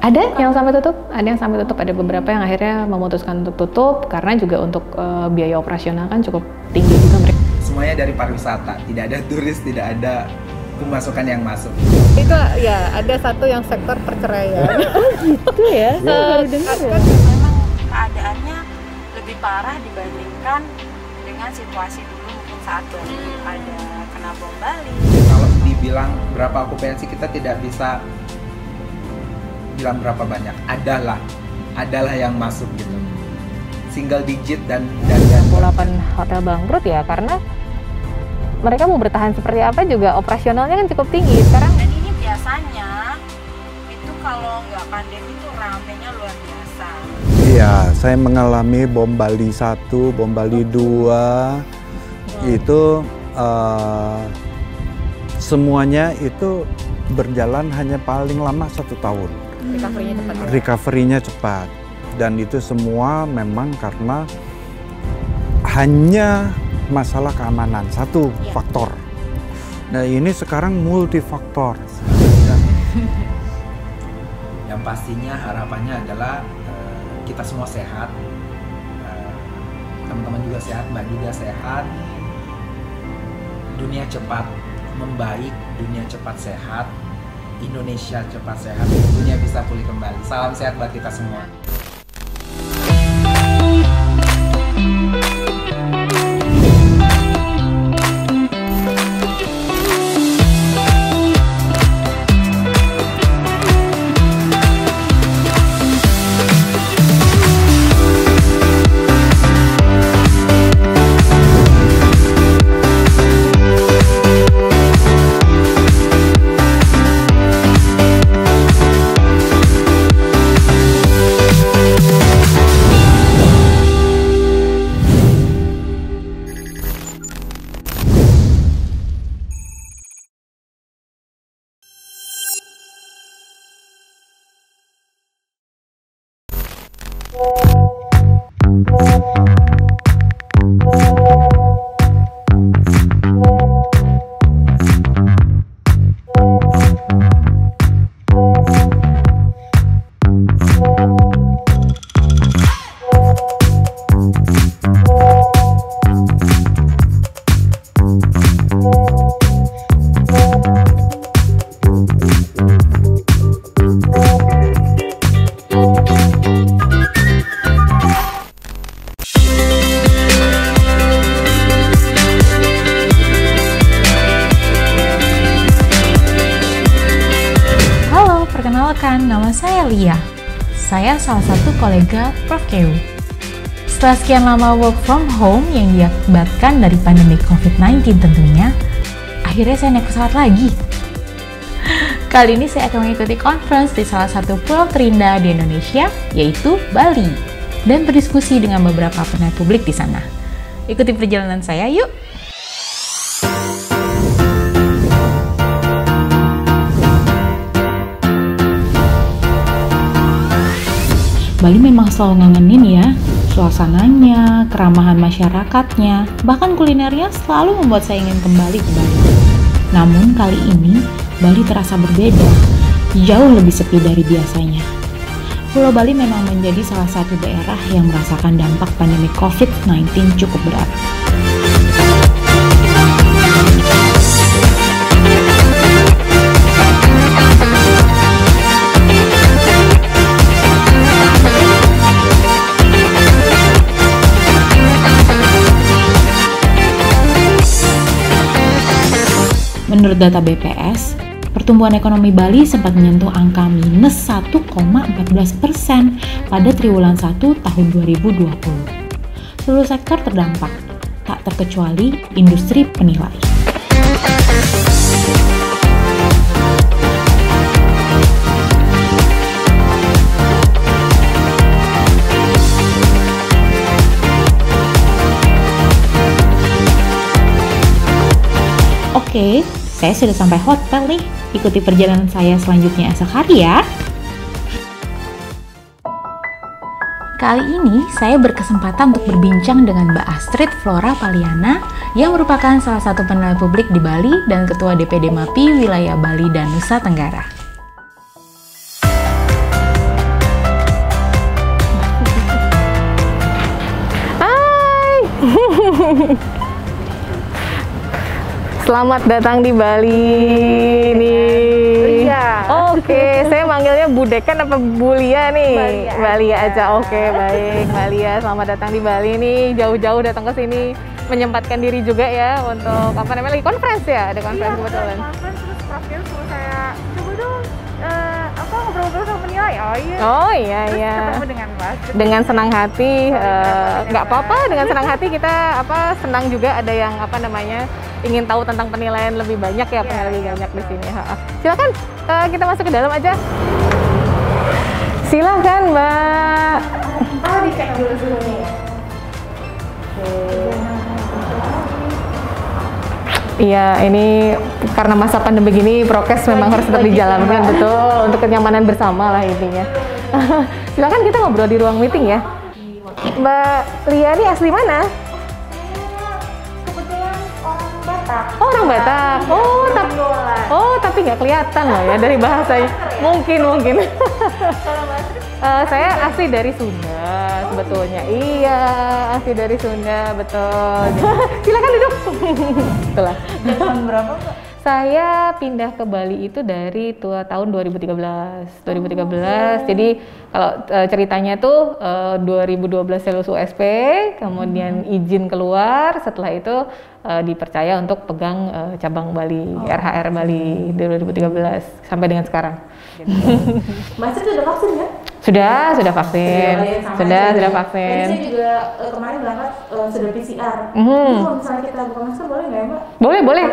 Ada yang sampai tutup, ada beberapa yang akhirnya memutuskan untuk tutup karena juga untuk biaya operasional kan cukup tinggi juga mereka. Semuanya dari pariwisata, tidak ada turis, tidak ada pemasukan yang masuk. Itu ya ada satu yang sektor perceraian. Gitu ya? Baru dengar ya. Memang keadaannya lebih parah dibandingkan dengan situasi dulu mungkin saat ada kena bom Bali. Kalau dibilang berapa okupansi kita tidak bisa bilang berapa banyak, adalah yang masuk gitu, single digit dan 28 hotel bangkrut ya karena mereka mau bertahan seperti apa juga operasionalnya kan cukup tinggi sekarang. Dan ini biasanya itu kalau nggak pandemi itu ramenya luar biasa. Iya, saya mengalami bom Bali 1, bom Bali 2, itu semuanya itu berjalan hanya paling lama 1 tahun. Recovery-nya cepat. Dan itu semua memang karena hanya masalah keamanan, satu faktor. Nah ini sekarang multifaktor. Yang pastinya harapannya adalah kita semua sehat, teman-teman juga sehat, Mbak juga sehat, dunia cepat membaik, dunia cepat sehat, Indonesia cepat sehat, dunia bisa pulih kembali. Salam sehat buat kita semua. Perkenalkan, nama saya Lia. Saya salah satu kolega Prof. Keu. Setelah sekian lama work from home yang diakibatkan dari pandemi COVID-19 tentunya, akhirnya saya naik pesawat lagi. Kali ini saya akan mengikuti conference di salah satu pulau terindah di Indonesia, yaitu Bali, dan berdiskusi dengan beberapa peneliti publik di sana. Ikuti perjalanan saya, yuk! Bali memang selalu ngangenin ya, suasananya, keramahan masyarakatnya, bahkan kulinernya selalu membuat saya ingin kembali ke Bali. Namun kali ini, Bali terasa berbeda, jauh lebih sepi dari biasanya. Pulau Bali memang menjadi salah satu daerah yang merasakan dampak pandemi COVID-19 cukup berat. Menurut data BPS, pertumbuhan ekonomi Bali sempat menyentuh angka minus 1,14% pada triwulan 1 tahun 2020. Seluruh sektor terdampak, tak terkecuali industri penilai. Oke, saya sudah sampai hotel nih. Ikuti perjalanan saya selanjutnya esok hari ya. Kali ini saya berkesempatan untuk berbincang dengan Mbak Astrid Flora Paliana yang merupakan salah satu penilai publik di Bali dan Ketua DPD MAPI wilayah Bali dan Nusa Tenggara. Selamat datang di Bali nih. Iya. Oke, saya manggilnya Budekan apa Bulia nih? Balia aja. Oke, baik. Balia, selamat datang di Bali nih. Jauh-jauh datang ke sini, menyempatkan diri juga ya untuk apa namanya lagi conference ya? Ada conference kebetulan. Conference terus Prof Keo suruh saya coba dong ngobrol-ngobrol sama penilai. Oh iya Terus iya. ketemu dengan Mas. Dengan senang hati, nggak apa-apa. Dengan senang hati kita senang juga ada yang ingin tahu tentang penilaian lebih banyak ya, penilaian lebih banyak di sini. Silakan kita masuk ke dalam aja. Silakan Mbak. Dicek dulu suhunya ya. Iya, ini karena masa pandemi gini prokes memang harus tetap dijalankan, betul, untuk kenyamanan bersama lah intinya. Silakan kita ngobrol di ruang meeting ya. Mbak Lia ini asli mana? Kebetulan orang Batak. Oh, orang Batak. Tapi nggak kelihatan loh ya dari bahasanya. Mungkin. Saya asli dari Sunda sebetulnya. Iya, asli dari Sunda, betul. Silakan duduk. Itulah. Tahun berapa Mbak? Saya pindah ke Bali itu dari tahun 2013. Jadi kalau ceritanya tuh 2012 lulus USP, kemudian izin keluar, setelah itu dipercaya untuk pegang cabang Bali, RHR Bali 2013 sampai dengan sekarang. Mas itu udah vaksin kan? Sudah vaksin. Sudah vaksin. Tadi saya juga kemarin berangkat sudah PCR. Itu kalau misalnya kita buka masker boleh nggak ya Mbak? Boleh.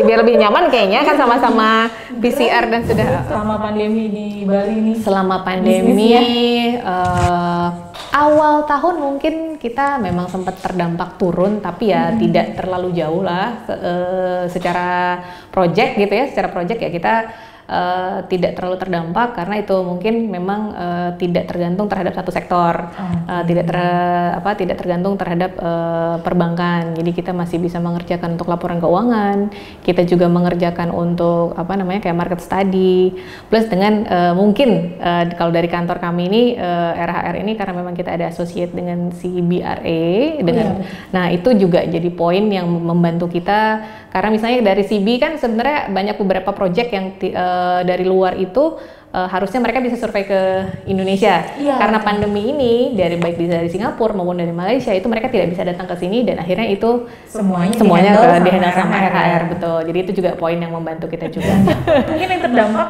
Biar lebih nyaman kayaknya kan sama-sama PCR dan sudah. Selama pandemi di Bali nih. Selama pandemi awal tahun mungkin kita memang sempat terdampak turun, tapi ya tidak terlalu jauh lah secara project gitu ya. Secara project ya kita tidak terlalu terdampak karena itu mungkin memang tidak tergantung terhadap satu sektor, tidak tergantung terhadap perbankan. Jadi kita masih bisa mengerjakan untuk laporan keuangan, kita juga mengerjakan untuk kayak market study, plus dengan mungkin kalau dari kantor kami ini RHR ini karena memang kita ada associate dengan CBRE nah itu juga jadi poin yang membantu kita karena misalnya dari CB kan sebenarnya banyak beberapa project yang dari luar itu harusnya mereka bisa survei ke Indonesia. Karena pandemi ini baik dari Singapura maupun dari Malaysia itu mereka tidak bisa datang ke sini dan akhirnya itu semuanya dihandle sama RHR, betul. Jadi itu juga poin yang membantu kita juga. Mungkin yang terdampak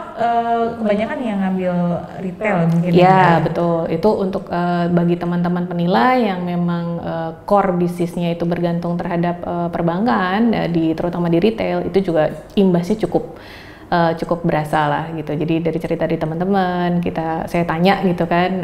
kebanyakan yang ngambil retail mungkin. Ya betul. Itu untuk bagi teman-teman penilai yang memang core bisnisnya itu bergantung terhadap perbankan, terutama di retail, itu juga imbasnya cukup berasa lah gitu. Jadi dari cerita dari teman-teman saya tanya gitu kan,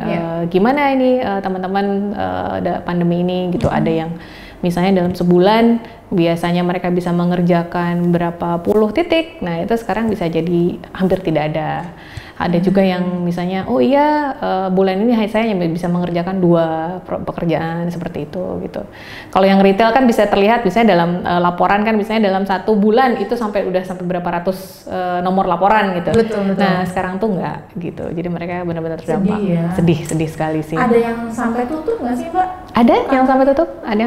gimana ini teman-teman ada pandemi ini gitu. Ada yang misalnya dalam sebulan biasanya mereka bisa mengerjakan berapa puluh titik, nah itu sekarang bisa jadi hampir tidak ada. Ada juga yang misalnya, bulan ini saya bisa mengerjakan 2 pekerjaan seperti itu gitu. Kalau yang retail kan bisa terlihat, misalnya dalam laporan kan misalnya dalam 1 bulan itu sampai berapa ratus nomor laporan gitu. Betul. Nah sekarang tuh enggak gitu. Jadi mereka benar-benar terdampak. Sedih sekali sih. Ada yang sampai tutup nggak sih Mbak? Ada yang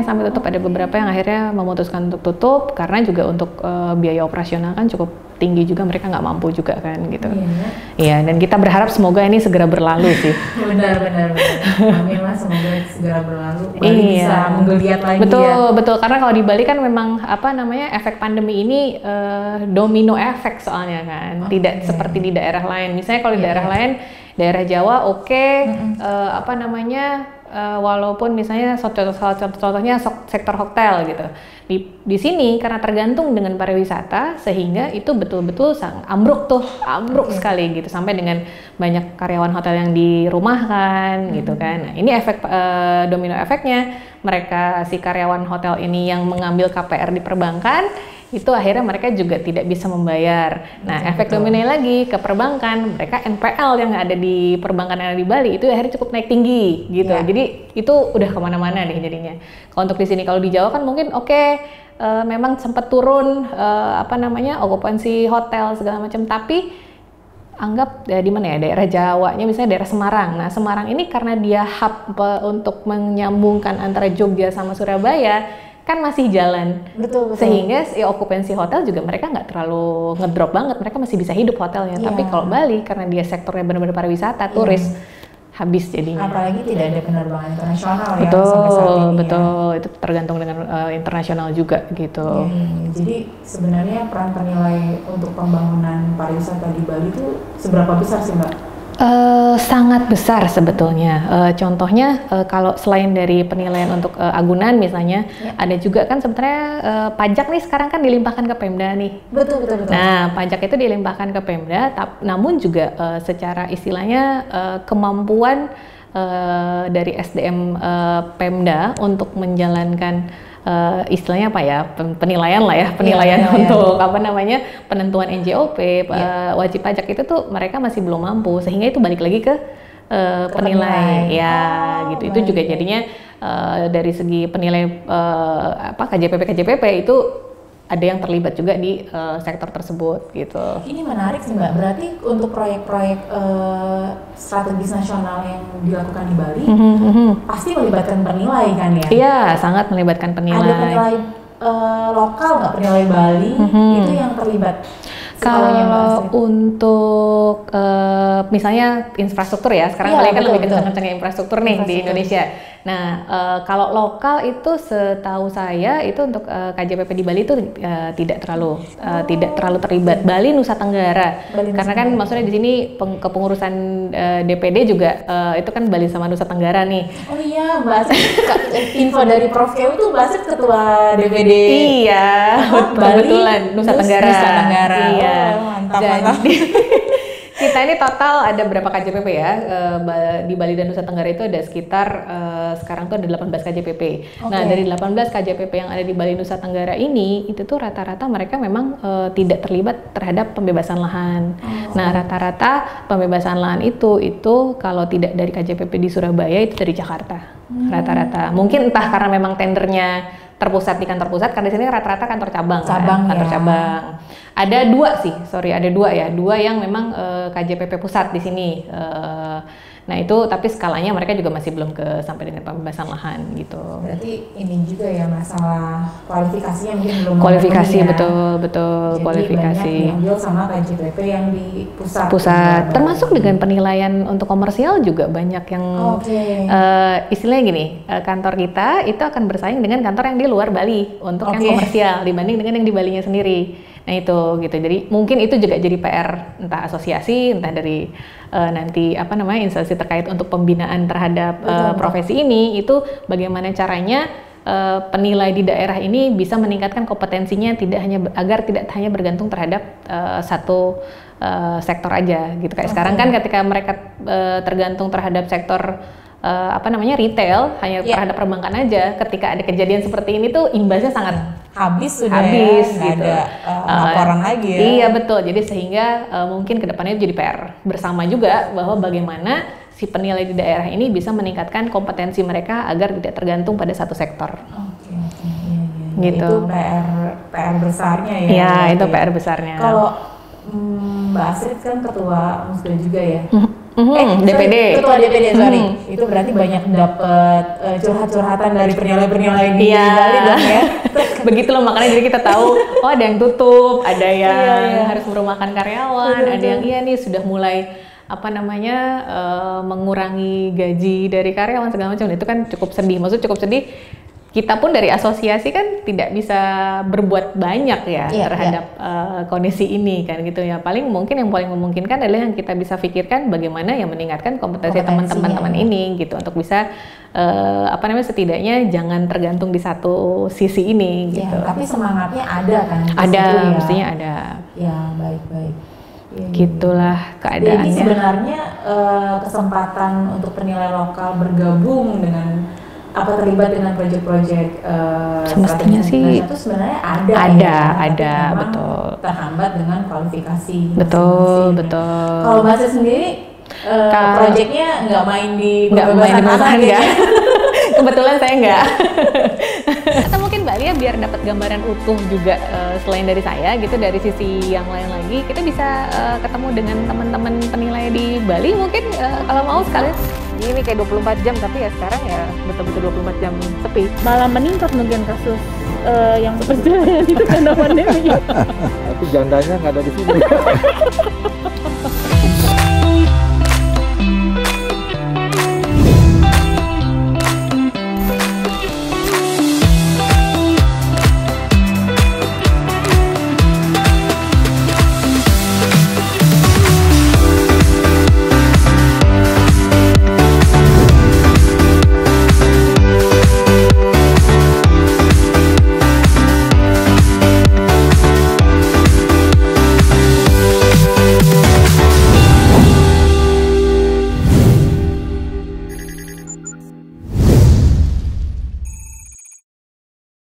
sampai tutup. Ada beberapa yang akhirnya memutuskan untuk tutup karena juga untuk biaya operasional kan cukup tinggi juga, mereka nggak mampu juga kan gitu. Iya, dan kita berharap semoga ini segera berlalu sih. Benar. Amin lah, semoga segera berlalu. Bali bisa menggeliat lagi. Betul. Karena kalau di Bali kan memang efek pandemi ini domino efek soalnya kan. Tidak seperti di daerah lain. Misalnya kalau di daerah lain, daerah Jawa walaupun misalnya contohnya sektor hotel gitu. Di sini karena tergantung dengan pariwisata sehingga itu betul-betul ambruk sekali gitu, sampai dengan banyak karyawan hotel yang dirumahkan gitu kan. Nah, ini efek domino efeknya, mereka si karyawan hotel ini yang mengambil KPR di perbankan itu akhirnya mereka juga tidak bisa membayar. Nah, efek domino lagi ke perbankan, mereka NPL yang ada di perbankan yang ada di Bali itu akhirnya cukup naik tinggi gitu. Jadi itu udah kemana-mana deh jadinya. Kalau untuk di sini, kalau di Jawa kan mungkin memang sempat turun okupansi hotel segala macam, tapi anggap di mana ya, daerah Jawanya misalnya daerah Semarang. Nah, Semarang ini karena dia hub untuk menyambungkan antara Jogja sama Surabaya, kan masih jalan. Betul. Sehingga okupansi hotel juga mereka nggak terlalu ngedrop banget, mereka masih bisa hidup hotelnya. Tapi kalau Bali karena dia sektornya benar-benar pariwisata, turis, habis jadinya. Apalagi tidak ada penerbangan internasional betul, ya sampai saat ini. Betul, itu tergantung dengan internasional juga gitu. Jadi sebenarnya peran penilai untuk pembangunan pariwisata di Bali itu seberapa besar sih Mbak? Sangat besar sebetulnya. Contohnya kalau selain dari penilaian untuk agunan misalnya, ada juga kan sebenarnya pajak nih sekarang kan dilimpahkan ke Pemda nih. Betul. Nah, pajak itu dilimpahkan ke Pemda, namun juga secara istilahnya kemampuan dari SDM Pemda untuk menjalankan istilahnya apa ya, penilaian lah ya, penilaian untuk apa namanya, penentuan NJOP, wajib pajak itu tuh mereka masih belum mampu, sehingga itu balik lagi ke penilai gitu. Itu juga jadinya dari segi penilai KJPP itu ada yang terlibat juga di sektor tersebut gitu. Ini menarik sih Mbak, berarti untuk proyek-proyek strategis nasional yang dilakukan di Bali pasti melibatkan penilai kan ya? Iya, sangat melibatkan penilai. Ada penilai lokal nggak, penilai Bali itu yang terlibat? Kalau untuk misalnya infrastruktur ya, sekarang Bali kan lebih kencang-kencangnya infrastruktur nih di Indonesia. Nah, kalau lokal itu setahu saya itu untuk KJPP di Bali itu tidak terlalu terlibat. Bali Nusa Tenggara, karena kan maksudnya di sini kepengurusan DPD juga itu kan Bali sama Nusa Tenggara nih. Oh iya, Mbak Asif, info dari Prof. Kew itu Mbak Asif ketua DPD. Iya, kebetulan Nusa Tenggara. Iya. Mantap. Kita ini total ada berapa KJPP ya? Di Bali dan Nusa Tenggara itu ada sekitar sekarang tuh ada 18 KJPP. Nah, dari 18 KJPP yang ada di Bali Nusa Tenggara ini, itu tuh rata-rata mereka memang tidak terlibat terhadap pembebasan lahan. Nah, rata-rata pembebasan lahan itu kalau tidak dari KJPP di Surabaya itu dari Jakarta. Rata-rata. Mungkin entah karena memang tendernya terpusat di kantor pusat, karena di sini rata-rata kantor cabang. Kantor cabang. Ada dua yang memang KJPP pusat di sini. Nah itu tapi skalanya mereka juga masih belum sampai dengan pembebasan lahan gitu. Berarti ini juga ya masalah kualifikasinya mungkin belum. Kualifikasi ya. betul Jadi kualifikasi. Banyak diambil sama KJPP yang di pusat. Termasuk dengan penilaian untuk komersial juga banyak yang istilahnya gini, kantor kita itu akan bersaing dengan kantor yang di luar Bali untuk yang komersial dibanding dengan yang di Balinya sendiri. Nah itu gitu, jadi mungkin itu juga jadi PR entah asosiasi, entah dari nanti instansi terkait untuk pembinaan terhadap profesi ini, itu bagaimana caranya penilai di daerah ini bisa meningkatkan kompetensinya agar tidak hanya bergantung terhadap satu sektor aja gitu. Kayak sekarang kan ketika mereka tergantung terhadap sektor retail hanya terhadap perbankan aja, ketika ada kejadian seperti ini tuh imbasnya sangat habis gitu. Ada laporan lagi ya. Iya betul, jadi sehingga mungkin kedepannya jadi PR bersama juga bahwa bagaimana si penilai di daerah ini bisa meningkatkan kompetensi mereka agar tidak tergantung pada satu sektor. Gitu. Itu PR besarnya ya. Iya, itu PR besarnya. Kalau Mbak Astrid kan ketua Musda juga ya. DPD. Ketua DPD, itu berarti banyak dapat curhat-curhatan dari penilai-penilai di Bali dong ya. Begitu loh, makanya jadi kita tahu, ada yang tutup, ada yang harus merumahkan karyawan, ada yang sudah mulai mengurangi gaji dari karyawan segala macam. Itu kan cukup sedih. Maksudnya cukup sedih. Kita pun dari asosiasi kan tidak bisa berbuat banyak terhadap kondisi ini kan gitu ya. Mungkin yang paling memungkinkan adalah yang kita bisa pikirkan bagaimana yang meningkatkan kompetensi teman-teman ini gitu, untuk bisa setidaknya jangan tergantung di satu sisi ini gitu. Tapi semangatnya ada kan? Ada, mestinya ada. Ya, baik-baik. Gitulah keadaannya. Jadi sebenarnya kesempatan untuk penilai lokal bergabung dengan terlibat dengan proyek-proyek semestinya sih itu sebenarnya ada betul. Terhambat dengan kualifikasi. Betul. Kalau Mbak Astrid sendiri proyeknya nggak main di pembebasan ya? Kebetulan saya nggak. Atau mungkin Mbak Lia biar dapat gambaran utuh juga selain dari saya gitu, dari sisi yang lain lagi, kita bisa ketemu dengan teman-teman penilai di Bali mungkin kalau mau sekalian. Ini kayak 24 jam, tapi ya sekarang ya betul-betul 24 jam sepi. Malah meningkat mungkin kasus yang perceraian itu karena pandemi. Tapi jandanya nggak ada di sini.